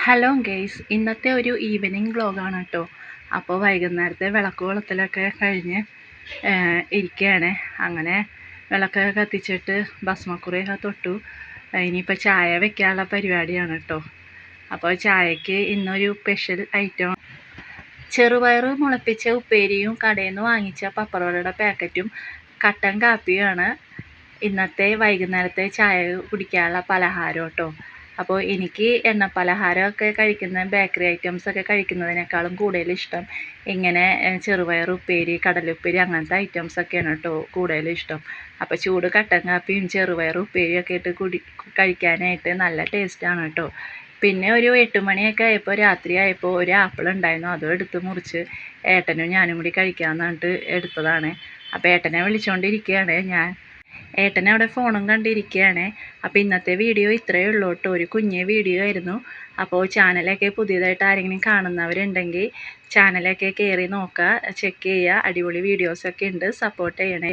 Hello guys, ഇന്നത്തെ ഒരു evening വ്ളോഗാണ് കേട്ടോ. അപ്പോൾ വൈകുന്നേരത്തെ വിളക്ക് കൊളുത്തലൊക്കെ കഴിഞ്ഞ് ഇരിക്കുകയാണ്. അങ്ങനെ വിളക്കൊക്കെ കത്തിച്ചിട്ട് ഭസ്മക്കുറിയൊക്കെ തൊട്ടു. ഇനിയിപ്പോൾ ചായ വെക്കാനുള്ള പരിപാടിയാണ് കേട്ടോ. അപ്പോൾ ചായക്ക് ഇന്നൊരു സ്പെഷ്യൽ ഐറ്റം ചെറുപയർ മുളപ്പിച്ച ഉപ്പേരിയും കടയിൽ നിന്ന് വാങ്ങിച്ച പപ്പടവടയുടെ പാക്കറ്റും കട്ടൻ കാപ്പിയുമാണ് ഇന്നത്തെ വൈകുന്നേരത്തെ ചായ കുടിക്കാനുള്ള പലഹാരം കേട്ടോ. അപ്പോൾ എനിക്ക് എണ്ണ പലഹാരമൊക്കെ കഴിക്കുന്ന ബേക്കറി ഐറ്റംസൊക്കെ കഴിക്കുന്നതിനേക്കാളും കൂടുതൽ ഇഷ്ടം ഇങ്ങനെ ചെറുപയർ ഉപ്പേരി, കടലുപ്പേരി അങ്ങനത്തെ ഐറ്റംസൊക്കെയാണ് കേട്ടോ കൂടുതൽ ഇഷ്ടം. അപ്പോൾ ചൂട് കട്ടൻ കാപ്പിയും ചെറുപയർ ഉപ്പേരിയൊക്കെ ഇട്ട് കഴിക്കാനായിട്ട് നല്ല ടേസ്റ്റാണ് കേട്ടോ. പിന്നെ ഒരു 8 മണിയൊക്കെ ആയപ്പോൾ രാത്രിയായപ്പോൾ ഒരു ആപ്പിൾ ഉണ്ടായിരുന്നു. അതും എടുത്ത് മുറിച്ച് ഏട്ടനും ഞാനും കൂടി കഴിക്കാമെന്ന് പറഞ്ഞിട്ട് എടുത്തതാണ്. അപ്പോൾ ഏട്ടനെ വിളിച്ചുകൊണ്ടിരിക്കുകയാണ് ഞാൻ. ഏട്ടൻ അവിടെ ഫോണും കണ്ടിരിക്കുകയാണ്. അപ്പോൾ ഇന്നത്തെ വീഡിയോ ഇത്രയേ ഉള്ളൂ കേട്ടോ. ഒരു കുഞ്ഞ് വീഡിയോ ആയിരുന്നു. അപ്പോൾ ചാനലൊക്കെ പുതിയതായിട്ട് ആരെങ്കിലും കാണുന്നവരുണ്ടെങ്കിൽ ചാനലൊക്കെ കയറി നോക്കുക, ചെക്ക് ചെയ്യുക. അടിപൊളി വീഡിയോസൊക്കെ ഉണ്ട്, സപ്പോർട്ട് ചെയ്യണേ.